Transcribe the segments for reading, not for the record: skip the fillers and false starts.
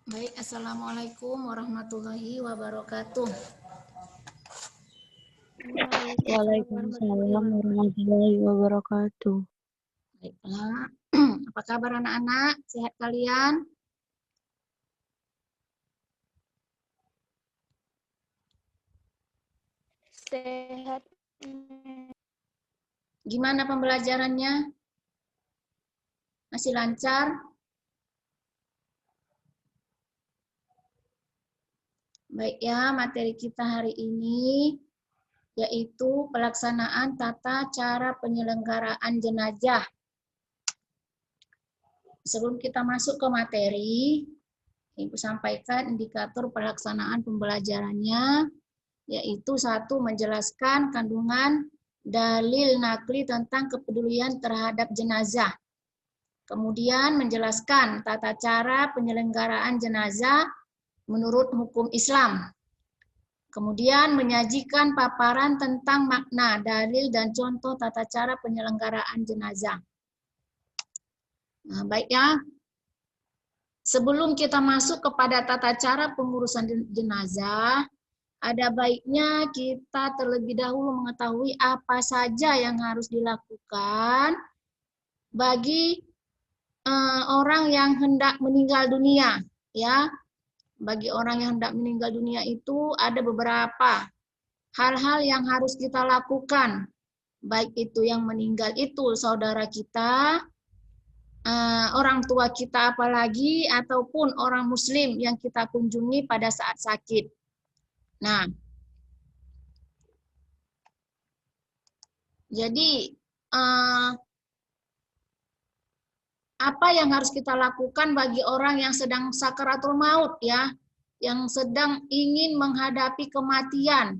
Baik, Assalamualaikum warahmatullahi wabarakatuh. Waalaikumsalam warahmatullahi wabarakatuh. Baiklah, apa kabar anak-anak? Sehat kalian? Sehat. Gimana pembelajarannya? Masih lancar? Baik ya, materi kita hari ini yaitu pelaksanaan tata cara penyelenggaraan jenazah. Sebelum kita masuk ke materi, Ibu sampaikan indikator pelaksanaan pembelajarannya, yaitu 1. Menjelaskan kandungan dalil nakli tentang kepedulian terhadap jenazah. Kemudian menjelaskan tata cara penyelenggaraan jenazah menurut hukum Islam. Kemudian menyajikan paparan tentang makna, dalil, dan contoh tata cara penyelenggaraan jenazah. Nah, baik ya. Sebelum kita masuk kepada tata cara pengurusan jenazah, ada baiknya kita terlebih dahulu mengetahui apa saja yang harus dilakukan bagi orang yang hendak meninggal dunia, ya. Bagi orang yang hendak meninggal dunia itu ada beberapa hal-hal yang harus kita lakukan. Baik itu yang meninggal itu saudara kita, orang tua kita apalagi, ataupun orang muslim yang kita kunjungi pada saat sakit. Nah, jadi apa yang harus kita lakukan bagi orang yang sedang sakaratul maut ya, yang sedang ingin menghadapi kematian.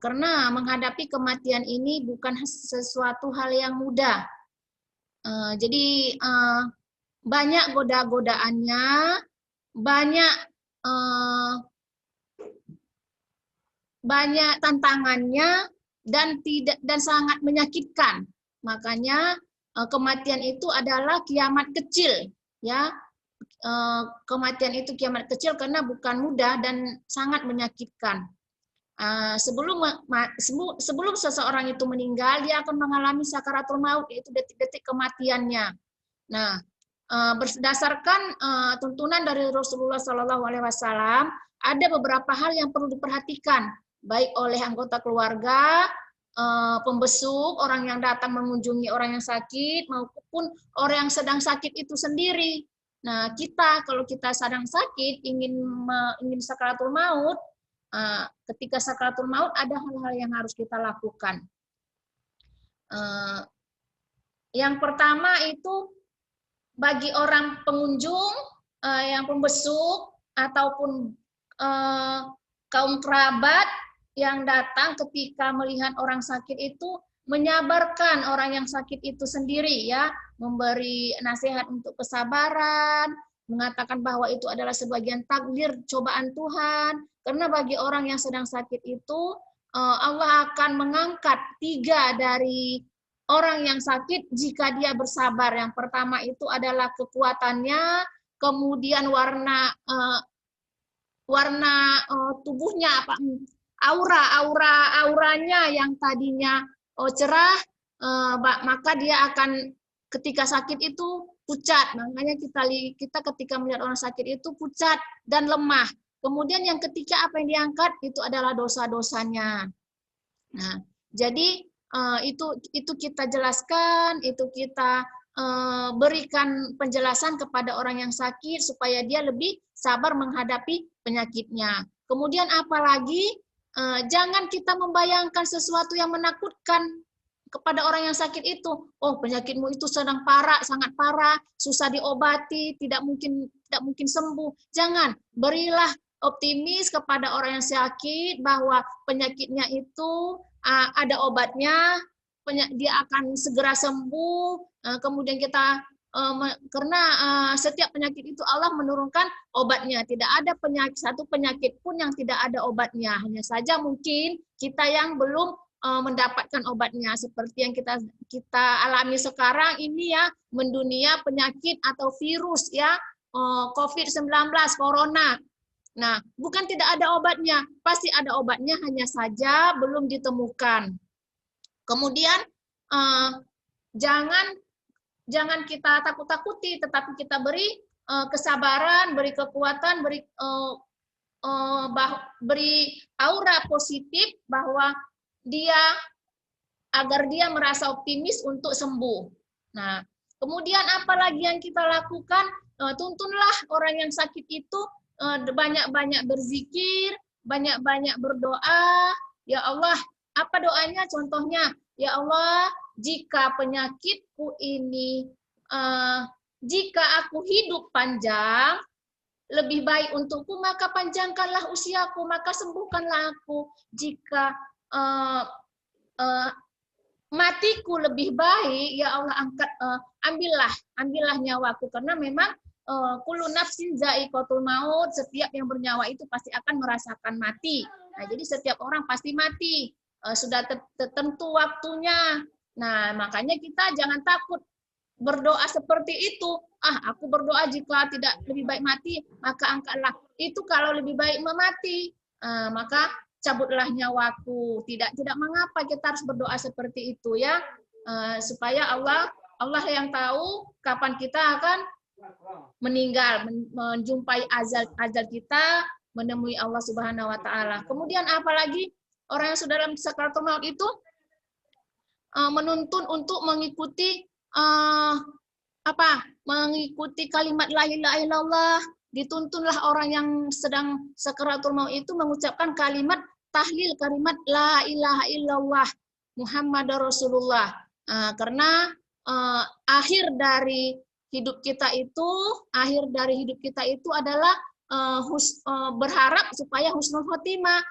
Karena menghadapi kematian ini bukan sesuatu hal yang mudah. Jadi banyak goda-godaannya, banyak tantangannya, dan sangat menyakitkan. Makanya kematian itu adalah kiamat kecil, ya. Kematian itu kiamat kecil karena bukan mudah dan sangat menyakitkan. Sebelum seseorang itu meninggal, dia akan mengalami sakaratul maut, yaitu detik-detik kematiannya. Nah, berdasarkan tuntunan dari Rasulullah SAW, ada beberapa hal yang perlu diperhatikan, baik oleh anggota keluarga, pembesuk, orang yang datang mengunjungi orang yang sakit, maupun orang yang sedang sakit itu sendiri. Nah, kalau kita sedang sakit, ingin sakaratul maut, ketika sakaratul maut ada hal-hal yang harus kita lakukan. Yang pertama itu bagi orang pengunjung, yang pembesuk ataupun kaum kerabat yang datang ketika melihat orang sakit itu, menyabarkan orang yang sakit itu sendiri ya, memberi nasihat untuk kesabaran, mengatakan bahwa itu adalah sebagian takdir cobaan Tuhan, karena bagi orang yang sedang sakit itu Allah akan mengangkat 3 dari orang yang sakit jika dia bersabar. Yang pertama itu adalah kekuatannya, kemudian warna tubuhnya, auranya yang tadinya cerah, maka dia akan ketika sakit itu pucat. Makanya kita ketika melihat orang sakit itu pucat dan lemah. Kemudian yang ketiga apa yang diangkat itu adalah dosa-dosanya. Nah, jadi itu kita jelaskan, itu kita berikan penjelasan kepada orang yang sakit supaya dia lebih sabar menghadapi penyakitnya. Kemudian apalagi jangan kita membayangkan sesuatu yang menakutkan kepada orang yang sakit itu. Oh, penyakitmu itu sedang parah, sangat parah, susah diobati, tidak mungkin sembuh. Jangan, berilah optimis kepada orang yang sakit bahwa penyakitnya itu ada obatnya, dia akan segera sembuh. Kemudian kita karena setiap penyakit itu Allah menurunkan obatnya. Tidak ada satu penyakit pun yang tidak ada obatnya. Hanya saja mungkin kita yang belum mendapatkan obatnya, seperti yang kita alami sekarang ini ya, mendunia penyakit atau virus ya. COVID-19, corona. Nah, bukan tidak ada obatnya, pasti ada obatnya, hanya saja belum ditemukan. Kemudian jangan kita takut-takuti, tetapi kita beri kesabaran, beri kekuatan, beri aura positif bahwa agar dia merasa optimis untuk sembuh. Nah, kemudian apa lagi yang kita lakukan? Tuntunlah orang yang sakit itu banyak-banyak berzikir, banyak-banyak berdoa. Ya Allah, apa doanya? Contohnya, ya Allah, jika penyakitku ini, jika aku hidup panjang, lebih baik untukku, maka panjangkanlah usiaku, maka sembuhkanlah aku. Jika matiku lebih baik, ya Allah, ambillah nyawaku, karena memang kullu nafsin za'iqatul maut, setiap yang bernyawa itu pasti akan merasakan mati. Nah, jadi setiap orang pasti mati, sudah tertentu waktunya. Nah, makanya kita jangan takut berdoa seperti itu. Aku berdoa jika tidak lebih baik mati, maka angkatlah. Itu kalau lebih baik memati, maka cabutlah nyawaku. Tidak mengapa kita harus berdoa seperti itu ya, supaya Allah yang tahu kapan kita akan meninggal, menjumpai azal kita, menemui Allah Subhanahu wa taala. Kemudian apalagi orang yang sudah dalam sakaratul maut itu menuntun untuk mengikuti mengikuti kalimat la ilaha illallah. Dituntunlah orang yang sedang sakaratul maut itu mengucapkan kalimat tahlil, kalimat la ilaha illallah Muhammadar Rasulullah. Karena akhir dari hidup kita itu adalah berharap supaya husnul khotimah.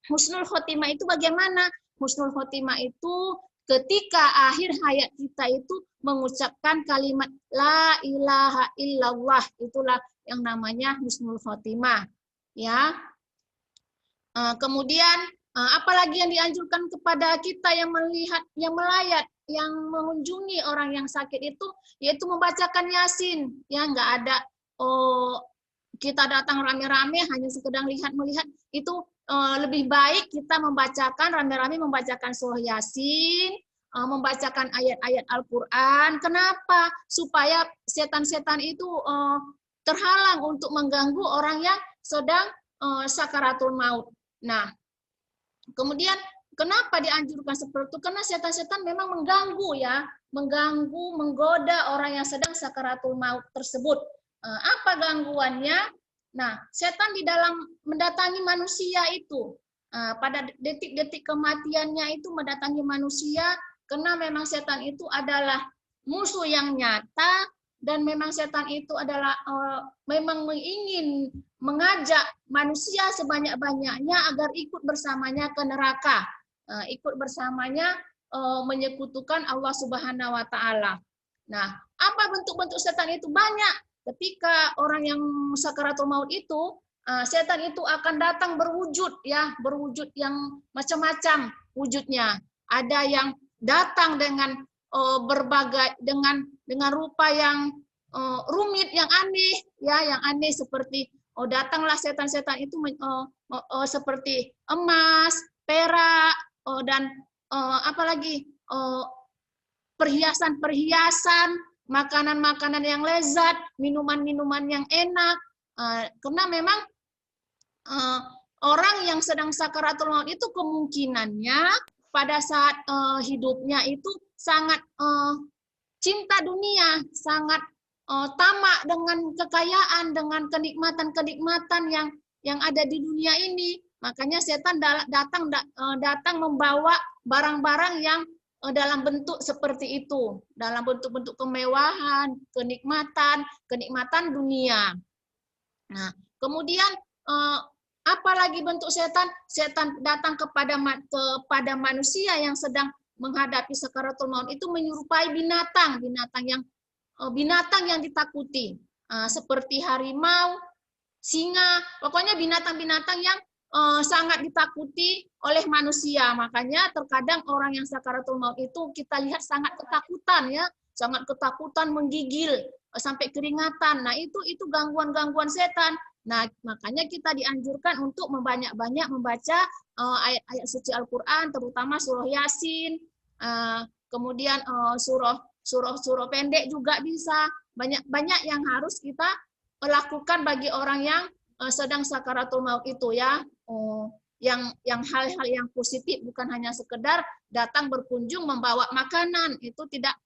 Husnul khotimah itu bagaimana? Husnul khotimah itu ketika akhir hayat kita itu mengucapkan kalimat la ilaha illallah, itulah yang namanya husnul khotimah. Ya. Kemudian apalagi yang dianjurkan kepada kita yang melihat, yang melayat, yang mengunjungi orang yang sakit itu, yaitu membacakan Yasin. Ya, nggak ada kita datang rame-rame hanya sekedar melihat, itu lebih baik kita membacakan rame-rame, membacakan surah Yasin, membacakan ayat-ayat Al-Quran. Kenapa? Supaya setan-setan itu terhalang untuk mengganggu orang yang sedang sakaratul maut. Nah, kemudian kenapa dianjurkan seperti itu? Karena setan-setan memang mengganggu ya, menggoda orang yang sedang sakaratul maut tersebut. Apa gangguannya? Nah, setan di dalam mendatangi manusia itu, pada detik-detik kematiannya itu mendatangi manusia, karena memang setan itu adalah musuh yang nyata, dan memang setan itu adalah memang ingin mengajak manusia sebanyak-banyaknya agar ikut bersamanya ke neraka, ikut bersamanya menyekutukan Allah Subhanahu wa taala. Nah, apa bentuk-bentuk setan itu? Banyak. Ketika orang yang sakaratul maut itu, setan itu akan datang berwujud ya, berwujud yang macam-macam wujudnya. Ada yang datang dengan berbagai dengan rupa yang rumit, yang aneh ya, yang aneh seperti datanglah setan-setan itu seperti emas, perak, dan apalagi perhiasan-perhiasan, makanan-makanan yang lezat, minuman-minuman yang enak. Karena memang orang yang sedang sakaratul maut itu kemungkinannya pada saat hidupnya itu sangat cinta dunia, sangat tamak dengan kekayaan, dengan kenikmatan-kenikmatan yang ada di dunia ini. Makanya setan datang membawa barang-barang yang dalam bentuk seperti itu, dalam bentuk-bentuk kemewahan, kenikmatan dunia. Nah, kemudian apalagi bentuk setan? Setan datang kepada manusia yang sedang menghadapi sakaratul maut itu menyerupai binatang yang ditakuti, seperti harimau, singa, pokoknya binatang-binatang yang sangat ditakuti oleh manusia. Makanya terkadang orang yang sakaratul maut itu kita lihat sangat ketakutan ya, sangat ketakutan, menggigil, sampai keringatan. Nah, itu gangguan-gangguan setan. Nah, makanya kita dianjurkan untuk banyak-banyak membaca ayat-ayat suci Al-Qur'an, terutama surah Yasin, kemudian surah pendek juga bisa. Banyak yang harus kita lakukan bagi orang yang sedang sakaratul maut itu ya. Yang hal-hal yang positif, bukan hanya sekedar datang berkunjung membawa makanan, itu tidak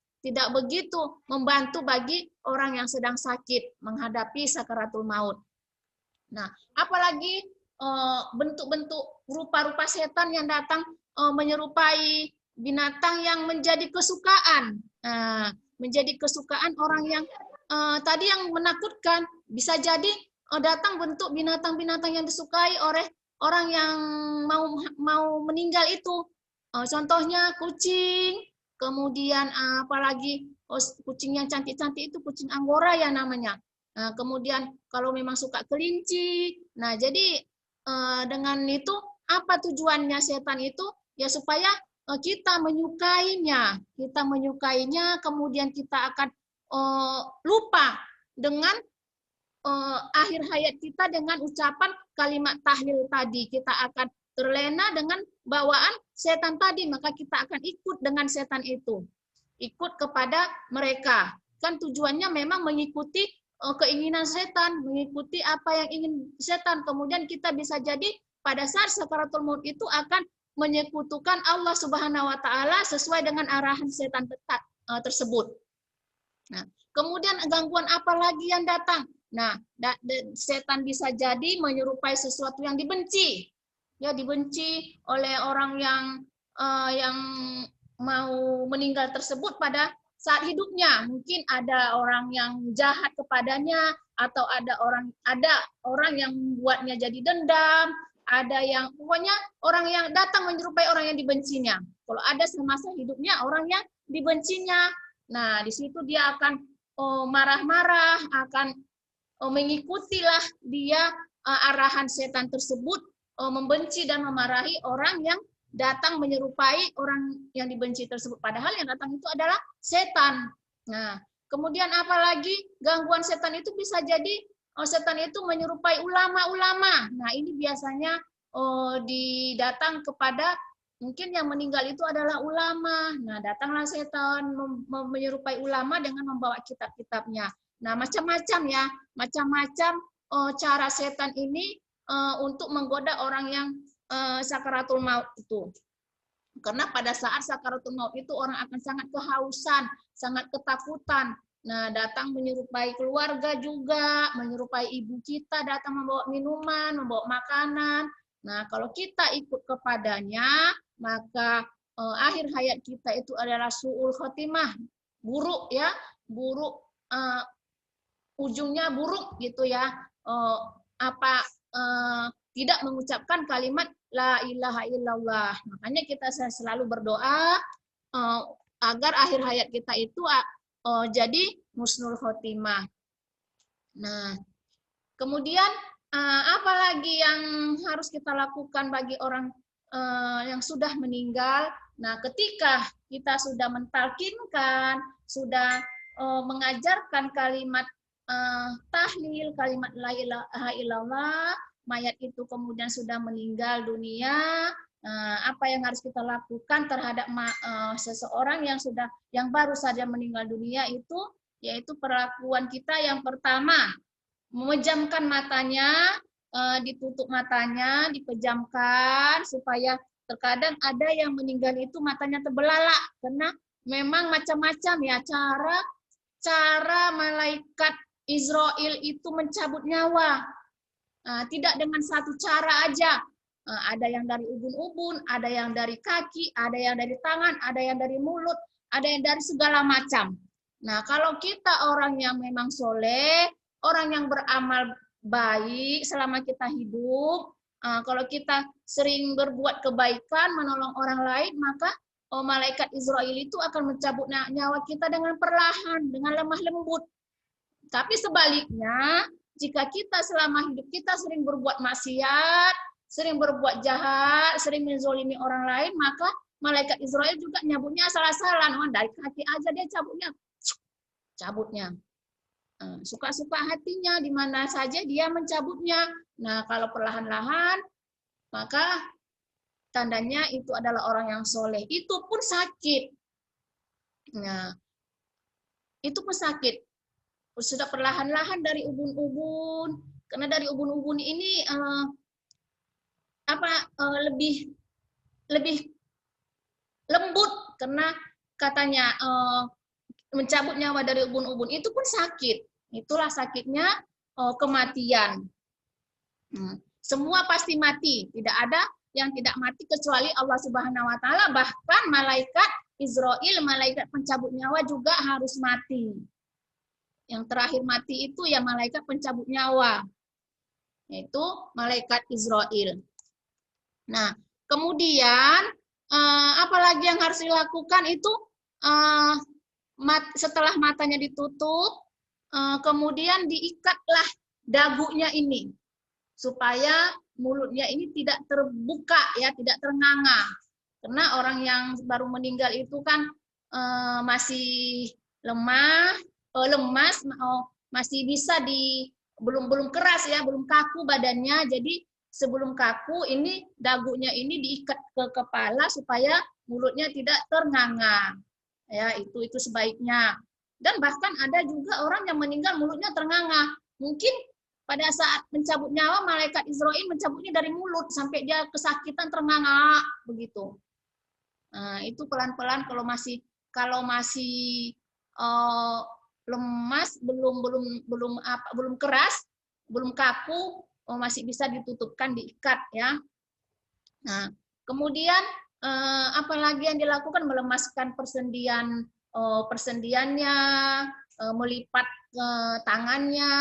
begitu membantu bagi orang yang sedang sakit menghadapi sakaratul maut. Nah, apalagi bentuk-bentuk rupa-rupa setan yang datang menyerupai binatang yang menjadi kesukaan. Menjadi kesukaan orang yang tadi yang menakutkan, bisa jadi datang bentuk binatang-binatang yang disukai oleh orang yang mau meninggal itu. Contohnya kucing, kemudian apalagi kucing yang cantik-cantik itu kucing Angora ya namanya. Kemudian kalau memang suka kelinci. Nah, jadi dengan itu apa tujuannya setan itu? Ya supaya kita menyukainya. Kita menyukainya, kemudian kita akan lupa dengan akhir hayat kita dengan ucapan kalimat tahlil tadi. Kita akan terlena dengan bawaan setan tadi, maka kita akan ikut dengan setan itu. Ikut kepada mereka. Kan tujuannya memang mengikuti keinginan setan, mengikuti apa yang ingin setan. Kemudian kita bisa jadi pada saat sakaratul maut itu akan menyekutukan Allah Subhanahu wa taala sesuai dengan arahan setan tersebut. Nah, kemudian gangguan apa lagi yang datang? Nah, setan bisa jadi menyerupai sesuatu yang dibenci. Ya, dibenci oleh orang yang mau meninggal tersebut pada saat hidupnya. Mungkin ada orang yang jahat kepadanya, atau ada orang yang membuatnya jadi dendam, ada yang pokoknya orang yang datang menyerupai orang yang dibencinya. Kalau ada semasa hidupnya orang yang dibencinya, nah di situ dia akan marah-marah, akan mengikutilah dia arahan setan tersebut, membenci dan memarahi orang yang datang menyerupai orang yang dibenci tersebut. Padahal yang datang itu adalah setan. Nah, kemudian apalagi gangguan setan itu bisa jadi setan itu menyerupai ulama-ulama. Nah, ini biasanya didatang kepada mungkin yang meninggal itu adalah ulama. Nah, datanglah setan menyerupai ulama dengan membawa kitab-kitabnya. Nah, macam-macam ya, macam-macam cara setan ini untuk menggoda orang yang sakaratul maut itu. Karena pada saat sakaratul maut itu orang akan sangat kehausan, sangat ketakutan. Nah, datang menyerupai keluarga juga, menyerupai ibu kita, datang membawa minuman, membawa makanan. Nah, kalau kita ikut kepadanya, maka akhir hayat kita itu adalah su'ul khotimah, buruk ya, buruk, ujungnya buruk gitu ya. Tidak mengucapkan kalimat la ilaha illallah. Makanya kita selalu berdoa agar akhir hayat kita itu jadi husnul khotimah. Nah, kemudian apalagi yang harus kita lakukan bagi orang yang sudah meninggal? Nah, ketika kita sudah mentalkinkan, sudah mengajarkan kalimat tahlil, kalimat la ilaha illallah, mayat itu kemudian sudah meninggal dunia, apa yang harus kita lakukan terhadap seseorang yang baru saja meninggal dunia itu, yaitu perlakuan kita yang pertama, memejamkan matanya, ditutup matanya, dipejamkan, supaya terkadang ada yang meninggal itu matanya terbelalak, karena memang macam-macam ya cara malaikat Israel itu mencabut nyawa. Tidak dengan satu cara aja. Ada yang dari ubun-ubun, ada yang dari kaki, ada yang dari tangan, ada yang dari mulut, ada yang dari segala macam. Nah, kalau kita orang yang memang soleh, orang yang beramal baik selama kita hidup, kalau kita sering berbuat kebaikan, menolong orang lain, maka malaikat Israel itu akan mencabut nyawa kita dengan perlahan, dengan lemah lembut. Tapi sebaliknya, jika kita selama hidup kita sering berbuat maksiat, sering berbuat jahat, sering menzolimi orang lain, maka malaikat Israel juga nyabutnya asal-asalan. Dari kaki aja dia cabutnya, cabutnya. Suka-suka hatinya, di mana saja dia mencabutnya. Nah, kalau perlahan-lahan, maka tandanya itu adalah orang yang soleh. Itu pun sakit. Nah, itu pun sakit. Sudah perlahan-lahan dari ubun-ubun, karena dari ubun-ubun ini lebih lembut, karena katanya mencabut nyawa dari ubun-ubun itu pun sakit. Itulah sakitnya kematian. Semua pasti mati, tidak ada yang tidak mati kecuali Allah Subhanahu wa taala. Bahkan malaikat Israil, malaikat pencabut nyawa juga harus mati. Yang terakhir mati itu ya malaikat pencabut nyawa, yaitu malaikat Israil. Nah, kemudian apalagi yang harus dilakukan itu setelah matanya ditutup, kemudian diikatlah dagunya ini supaya mulutnya ini tidak terbuka, ya, tidak ternganga. Karena orang yang baru meninggal itu kan masih lemas, masih bisa belum keras, ya, belum kaku badannya. Jadi sebelum kaku ini dagunya ini diikat ke kepala supaya mulutnya tidak ternganga. Ya, itu sebaiknya. Dan bahkan ada juga orang yang meninggal mulutnya ternganga. Mungkin pada saat mencabut nyawa, malaikat Israil mencabutnya dari mulut sampai dia kesakitan ternganga begitu. Nah, itu pelan-pelan kalau masih lemas, belum keras, belum kaku, masih bisa ditutupkan, diikat, ya. Nah, kemudian apalagi yang dilakukan, melemaskan persendiannya, melipat tangannya,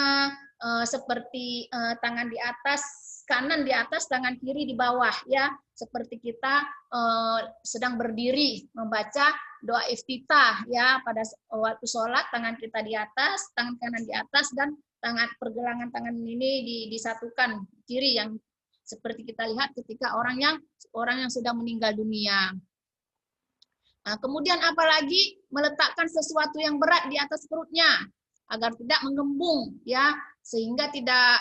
seperti tangan di atas, kanan di atas, tangan kiri di bawah, ya, seperti kita sedang berdiri membaca doa iftitah, ya, pada waktu sholat sudah kita di atas, tangan kanan di atas, dan pergelangan tangan ini disatukan kiri, yang seperti kita lihat ketika orang yang sudah meninggal dunia. Nah, kemudian apalagi meletakkan sesuatu yang berat di atas perutnya agar tidak menggembung, ya, sehingga tidak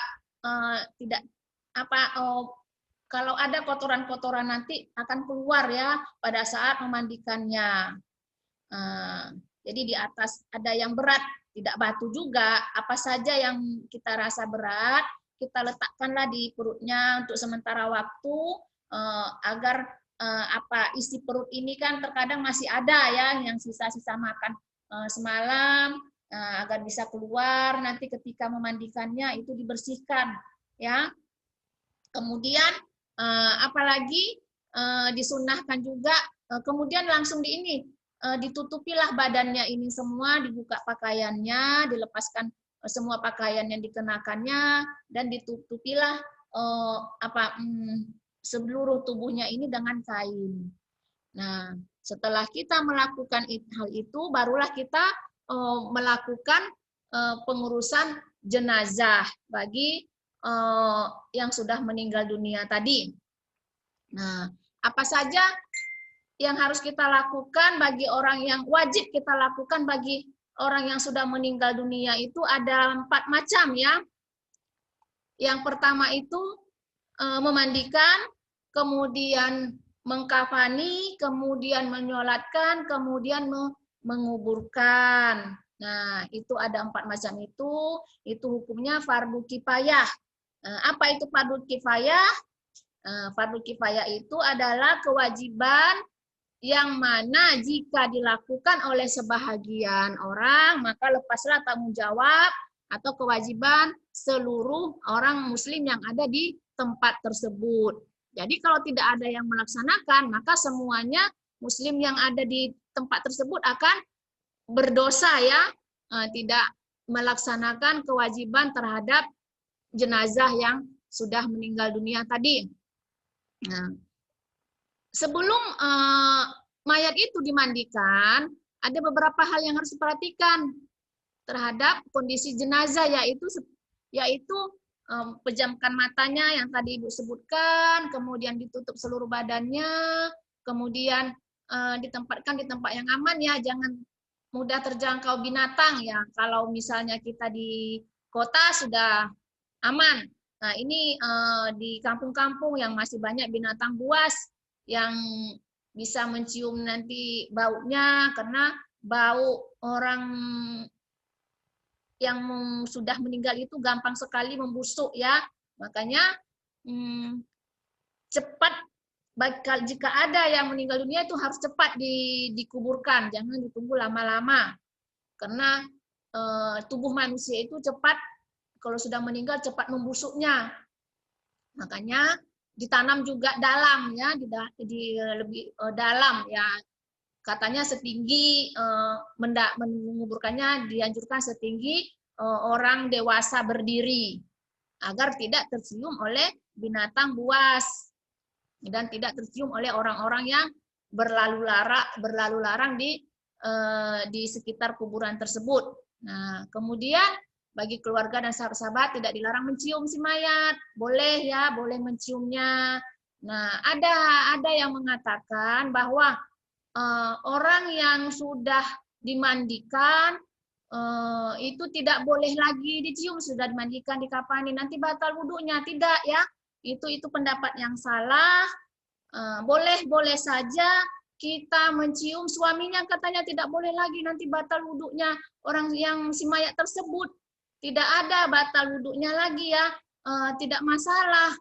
kalau ada kotoran-kotoran nanti akan keluar, ya, pada saat memandikannya. Jadi di atas ada yang berat, tidak batu juga, apa saja yang kita rasa berat, kita letakkanlah di perutnya untuk sementara waktu, agar isi perut ini kan terkadang masih ada, ya, yang sisa-sisa makan semalam, agar bisa keluar nanti ketika memandikannya itu dibersihkan, ya. Kemudian apalagi disunnahkan juga, kemudian langsung ditutupilah badannya ini semua, dibuka pakaiannya, dilepaskan semua pakaian yang dikenakannya, dan ditutupilah seluruh tubuhnya ini dengan kain. Nah, setelah kita melakukan hal itu, barulah kita melakukan pengurusan jenazah bagi yang sudah meninggal dunia tadi. Nah, apa saja yang harus kita lakukan bagi orang yang wajib kita lakukan bagi orang yang sudah meninggal dunia itu ada 4 macam, ya. Yang pertama itu memandikan, kemudian mengkafani, kemudian menyolatkan, kemudian menguburkan. Nah, itu ada 4 macam itu hukumnya fardu kifayah. Apa itu fardu kifayah? Fardu kifayah itu adalah kewajiban yang mana jika dilakukan oleh sebahagian orang, maka lepaslah tanggung jawab atau kewajiban seluruh orang muslim yang ada di tempat tersebut. Jadi kalau tidak ada yang melaksanakan, maka semuanya muslim yang ada di tempat tersebut akan berdosa, ya, tidak melaksanakan kewajiban terhadap jenazah yang sudah meninggal dunia tadi. Nah, sebelum mayat itu dimandikan, ada beberapa hal yang harus diperhatikan terhadap kondisi jenazah, yaitu pejamkan matanya yang tadi Ibu sebutkan, kemudian ditutup seluruh badannya, kemudian ditempatkan di tempat yang aman, ya, jangan mudah terjangkau binatang ya. Kalau misalnya kita di kota sudah aman. Nah, ini di kampung-kampung yang masih banyak binatang buas yang bisa mencium nanti baunya, karena bau orang yang sudah meninggal itu gampang sekali membusuk ya. Makanya cepat, jika ada yang meninggal dunia itu harus cepat dikuburkan, jangan ditunggu lama-lama. Karena tubuh manusia itu cepat, kalau sudah meninggal cepat membusuknya. Makanya ditanam juga dalam ya, di lebih dalam ya. Katanya setinggi menguburkannya dianjurkan setinggi orang dewasa berdiri agar tidak tercium oleh binatang buas dan tidak tercium oleh orang-orang yang berlalu larang di sekitar kuburan tersebut. Nah, kemudian bagi keluarga dan sahabat-sahabat tidak dilarang mencium si mayat, boleh ya, boleh menciumnya. Nah, ada yang mengatakan bahwa orang yang sudah dimandikan itu tidak boleh lagi dicium, sudah dimandikan, dikafani, nanti batal wudunya. Tidak ya, itu pendapat yang salah. Boleh saja kita mencium suaminya, katanya tidak boleh lagi, nanti batal wudunya orang yang si mayat tersebut. Tidak ada batal wudunya lagi ya, tidak masalah.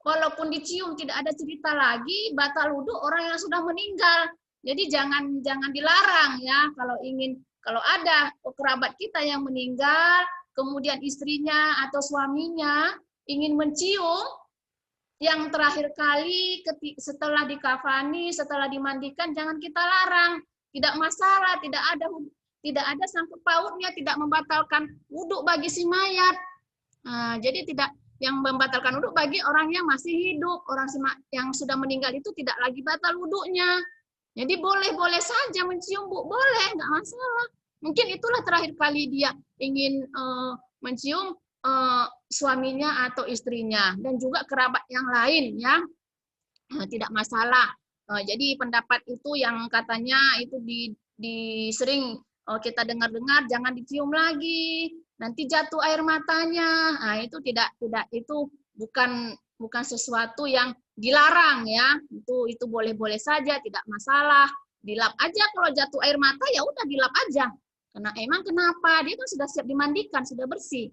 Walaupun dicium tidak ada cerita lagi batal wudu orang yang sudah meninggal. Jadi jangan dilarang ya, kalau ada kerabat kita yang meninggal, kemudian istrinya atau suaminya ingin mencium yang terakhir kali setelah dikafani, setelah dimandikan, jangan kita larang. Tidak masalah, tidak ada sangkut pautnya, tidak membatalkan wudhu bagi si mayat. Nah, jadi tidak yang membatalkan wudhu bagi orang yang masih hidup, orang yang sudah meninggal itu tidak lagi batal wudhunya. Jadi boleh saja mencium, Bu, boleh, nggak masalah. Mungkin itulah terakhir kali dia ingin mencium suaminya atau istrinya dan juga kerabat yang lain ya, tidak masalah. Jadi pendapat itu yang katanya itu sering kita dengar-dengar, jangan dicium lagi, nanti jatuh air matanya. Nah, itu tidak itu bukan sesuatu yang dilarang ya. Itu boleh-boleh saja, tidak masalah. Dilap aja kalau jatuh air mata, ya udah dilap aja. Karena emang kenapa? Dia kan sudah siap dimandikan, sudah bersih.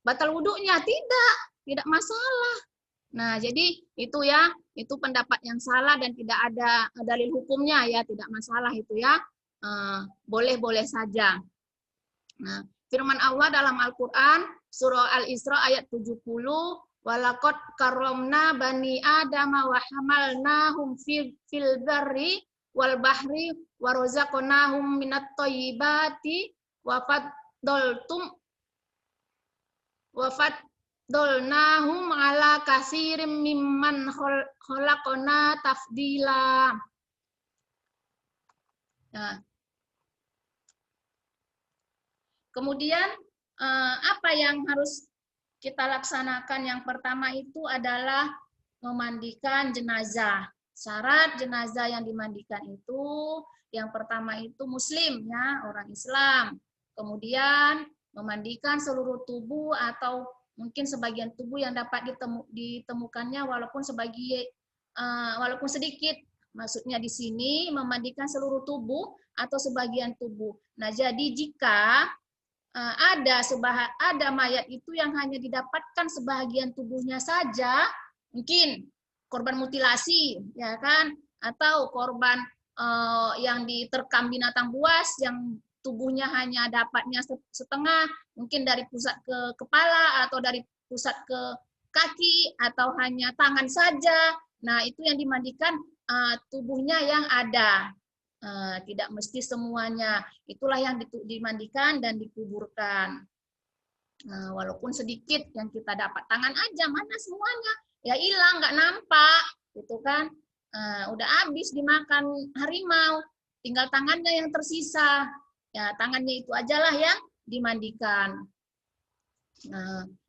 Batal wudhunya tidak masalah. Nah, jadi itu ya, itu pendapat yang salah dan tidak ada dalil hukumnya ya, tidak masalah itu ya. Boleh-boleh saja. Nah, firman Allah dalam Al-Qur'an surah Al-Isra ayat 70, walaqad karramna bani adama wa hamalnahum fil barri wal bahri wa razaqnahum minat thayyibati wa faddalnahum ala katsirin mimman khalaqna tafdila. Nah, kemudian apa yang harus kita laksanakan? Yang pertama itu adalah memandikan jenazah. Syarat jenazah yang dimandikan itu yang pertama itu muslim ya, orang Islam. Kemudian memandikan seluruh tubuh atau mungkin sebagian tubuh yang dapat ditemukannya walaupun sedikit. Maksudnya di sini memandikan seluruh tubuh atau sebagian tubuh. Nah, jadi jika ada mayat itu yang hanya didapatkan sebagian tubuhnya saja, mungkin korban mutilasi ya kan, atau korban yang diterkam binatang buas yang tubuhnya hanya dapatnya setengah, mungkin dari pusat ke kepala atau dari pusat ke kaki atau hanya tangan saja. Nah, itu yang dimandikan tubuhnya yang ada. Tidak mesti semuanya. Itulah yang dimandikan dan dikuburkan. Walaupun sedikit yang kita dapat, tangan aja, mana semuanya? Ya hilang, nggak nampak, gitu kan? Udah habis dimakan harimau, tinggal tangannya yang tersisa. Ya tangannya itu ajalah yang dimandikan.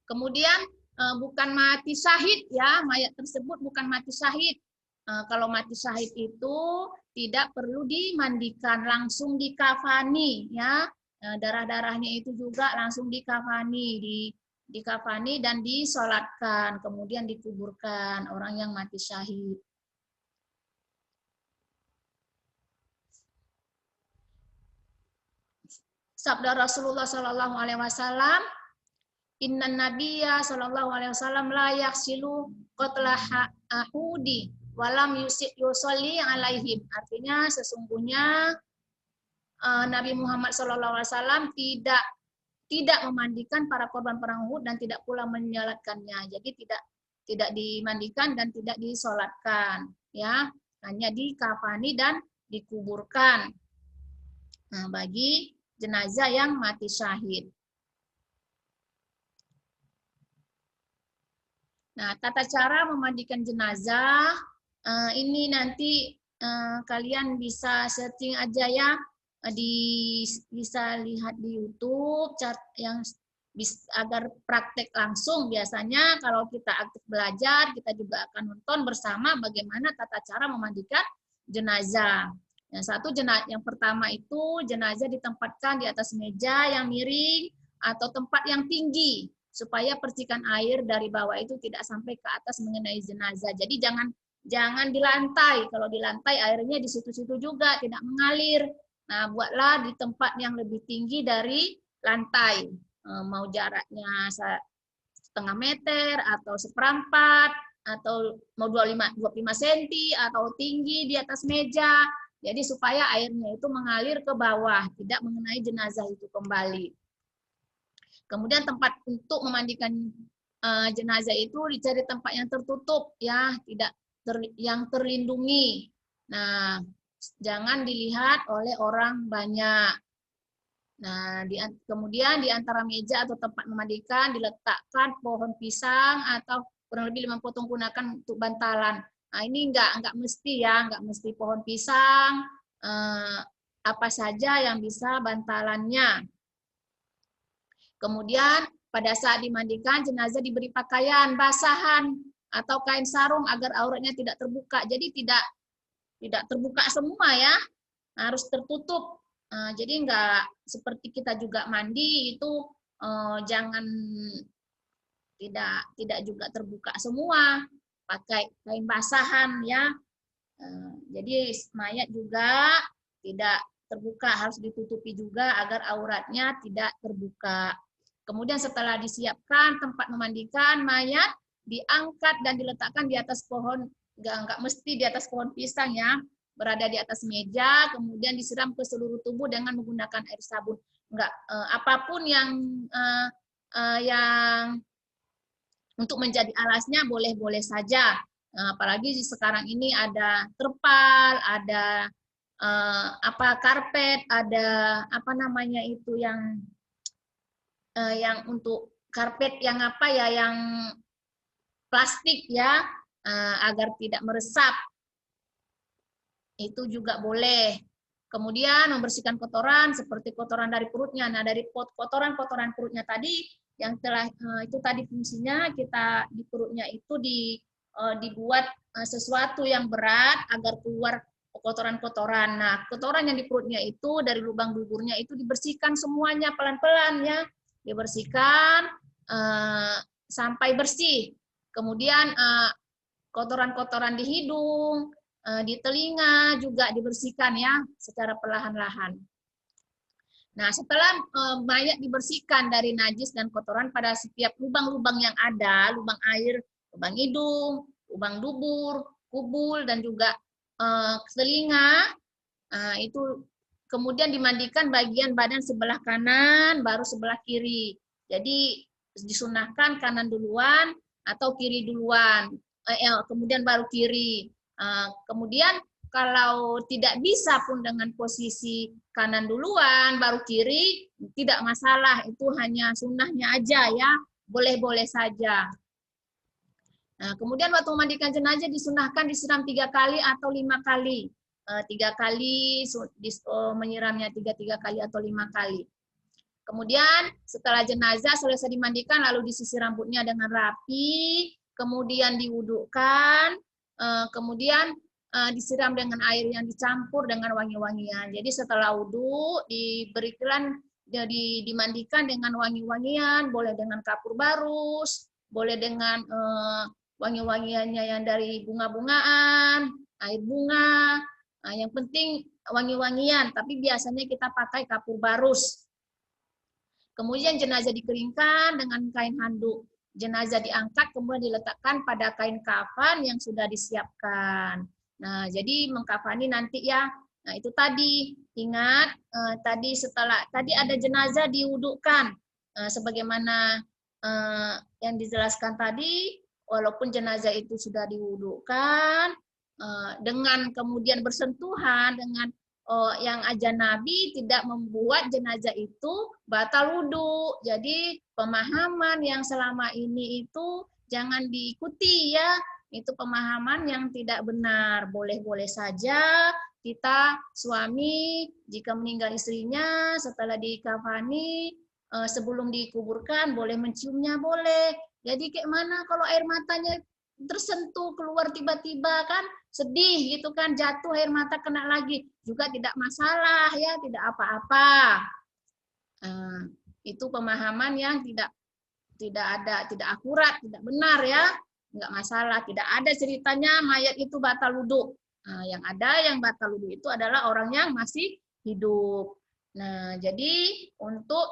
Kemudian bukan mati syahid ya, mayat tersebut bukan mati syahid. Kalau mati syahid itu tidak perlu dimandikan, langsung dikafani ya. Darah-darahnya itu juga langsung dikafani dan disolatkan, kemudian dikuburkan orang yang mati syahid. Sabda Rasulullah Shallallahu Alaihi Wasallam, Inna Nabiya Shallallahu Alaihi Wasallam la yaksilu qatla ahudi walam yusolli alaihim. Artinya sesungguhnya Nabi Muhammad SAW tidak memandikan para korban perang Uhud dan tidak pula menyalatkannya. Jadi tidak dimandikan dan tidak disolatkan, ya, hanya dikafani dan dikuburkan. Nah, bagi jenazah yang mati syahid. Nah, tata cara memandikan jenazah ini nanti kalian bisa searching aja ya. Bisa lihat di YouTube yang agar praktek langsung. Biasanya kalau kita aktif belajar, kita juga akan nonton bersama bagaimana tata cara memandikan jenazah. Yang pertama itu jenazah ditempatkan di atas meja yang miring atau tempat yang tinggi supaya percikan air dari bawah itu tidak sampai ke atas mengenai jenazah. Jadi jangan di lantai. Kalau di lantai airnya di situ-situ juga tidak mengalir. Nah, buatlah di tempat yang lebih tinggi dari lantai. Mau jaraknya setengah meter atau seperempat atau mau 25 cm atau tinggi di atas meja. Jadi supaya airnya itu mengalir ke bawah, tidak mengenai jenazah itu kembali. Kemudian tempat untuk memandikan jenazah itu dicari tempat yang tertutup ya, tidak yang terlindungi. Nah, jangan dilihat oleh orang banyak. Nah, kemudian di antara meja atau tempat memandikan diletakkan pohon pisang atau kurang lebih 5 potong gunakan untuk bantalan. Nah, ini enggak mesti ya, enggak mesti pohon pisang, apa saja yang bisa bantalannya. Kemudian pada saat dimandikan jenazah diberi pakaian basahan atau kain sarung agar auratnya tidak terbuka. Jadi tidak terbuka semua ya, harus tertutup. Jadi enggak seperti kita juga mandi itu jangan tidak juga terbuka semua, pakai kain basahan ya. Jadi mayat juga tidak terbuka, harus ditutupi juga agar auratnya tidak terbuka. Kemudian setelah disiapkan tempat memandikan, mayat diangkat dan diletakkan di atas pohon. Enggak mesti di atas pohon pisang ya, berada di atas meja, kemudian disiram ke seluruh tubuh dengan menggunakan air sabun. Enggak, apapun yang untuk menjadi alasnya boleh-boleh saja. Apalagi sekarang ini ada terpal, ada karpet, ada apa namanya itu yang untuk karpet yang yang plastik ya, agar tidak meresap. Itu juga boleh. Kemudian membersihkan kotoran seperti kotoran dari perutnya. Nah, dari kotoran perutnya tadi yang telah itu tadi fungsinya kita di perutnya itu dibuat sesuatu yang berat agar keluar kotoran-kotoran. Nah, kotoran yang di perutnya itu dari lubang buburnya itu dibersihkan semuanya pelan-pelan ya. Dibersihkan sampai bersih. Kemudian kotoran-kotoran di hidung, di telinga juga dibersihkan ya secara perlahan-lahan. Nah, setelah mayat dibersihkan dari najis dan kotoran pada setiap lubang-lubang yang ada, lubang air, lubang hidung, lubang dubur, kubul, dan juga telinga, itu kemudian dimandikan bagian badan sebelah kanan, baru sebelah kiri. Jadi disunahkan kanan duluan atau kiri duluan, kemudian baru kiri. Kemudian kalau tidak bisa pun dengan posisi kanan duluan, baru kiri, tidak masalah. Itu hanya sunnahnya aja ya, boleh-boleh saja. Nah, kemudian waktu memandikan jenazah disunahkan disiram 3 kali atau 5 kali. 3 kali, menyiramnya 3 kali atau 5 kali. Kemudian setelah jenazah selesai dimandikan, lalu disisir rambutnya dengan rapi, kemudian diwudukkan, kemudian disiram dengan air yang dicampur dengan wangi-wangian. Jadi setelah wudhu dimandikan dengan wangi-wangian, boleh dengan kapur barus, boleh dengan wangi-wangiannya yang dari bunga-bungaan, air bunga. Nah, yang penting wangi-wangian, tapi biasanya kita pakai kapur barus. Kemudian jenazah dikeringkan dengan kain handuk. Jenazah diangkat kemudian diletakkan pada kain kafan yang sudah disiapkan. Nah, jadi mengkafani nanti ya. Nah, itu tadi. Ingat tadi ada jenazah diwudukan. Sebagaimana yang dijelaskan tadi, walaupun jenazah itu sudah diwudukan, dengan kemudian bersentuhan dengan yang ajnabi tidak membuat jenazah itu batal wudhu. Jadi pemahaman yang selama ini itu jangan diikuti ya. Itu pemahaman yang tidak benar. Boleh-boleh saja kita suami jika meninggal istrinya setelah dikafani sebelum dikuburkan boleh menciumnya boleh. Jadi kayak mana kalau air matanya tersentuh keluar tiba-tiba kan sedih gitu kan, jatuh air mata kena lagi juga tidak masalah ya, tidak apa-apa. Itu pemahaman yang tidak akurat, tidak benar ya, nggak masalah. Tidak ada ceritanya mayat itu batal wudhu. Yang ada yang batal wudhu itu adalah orang yang masih hidup. Nah, jadi untuk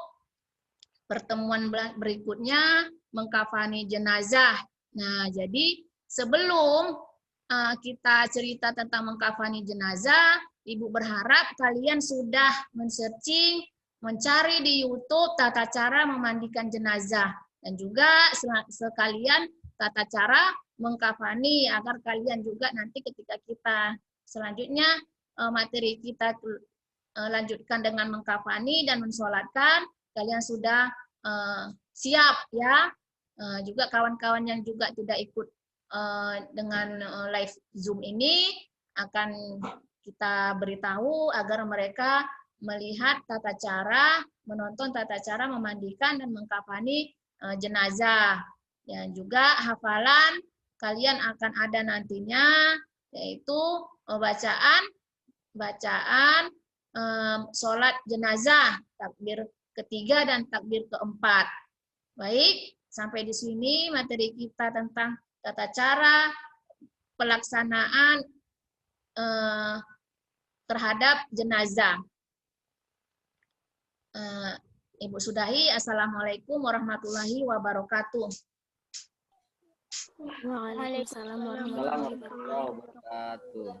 pertemuan berikutnya mengkafani jenazah. Nah, jadi sebelum kita cerita tentang mengkafani jenazah, Ibu berharap kalian sudah men-searching, mencari di YouTube tata cara memandikan jenazah dan juga sekalian tata cara mengkafani agar kalian juga nanti ketika kita selanjutnya materi kita lanjutkan dengan mengkafani dan mensolatkan, kalian sudah siap ya. Juga kawan-kawan yang juga tidak ikut dengan live Zoom ini akan kita beritahu agar mereka melihat tata cara, menonton tata cara memandikan dan mengkafani jenazah. Dan juga hafalan kalian akan ada nantinya, yaitu bacaan sholat jenazah, takbir ketiga dan takbir keempat. Baik, sampai di sini materi kita tentang tata cara pelaksanaan terhadap jenazah. Ibu sudahi. Assalamualaikum warahmatullahi wabarakatuh. Waalaikumsalam warahmatullahi wabarakatuh.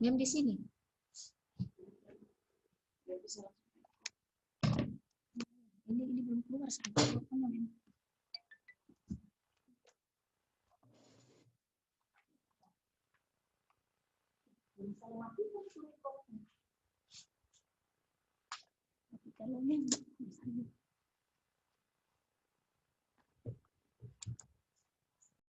Diam di sini. Ini belum keluar sampai. Kalau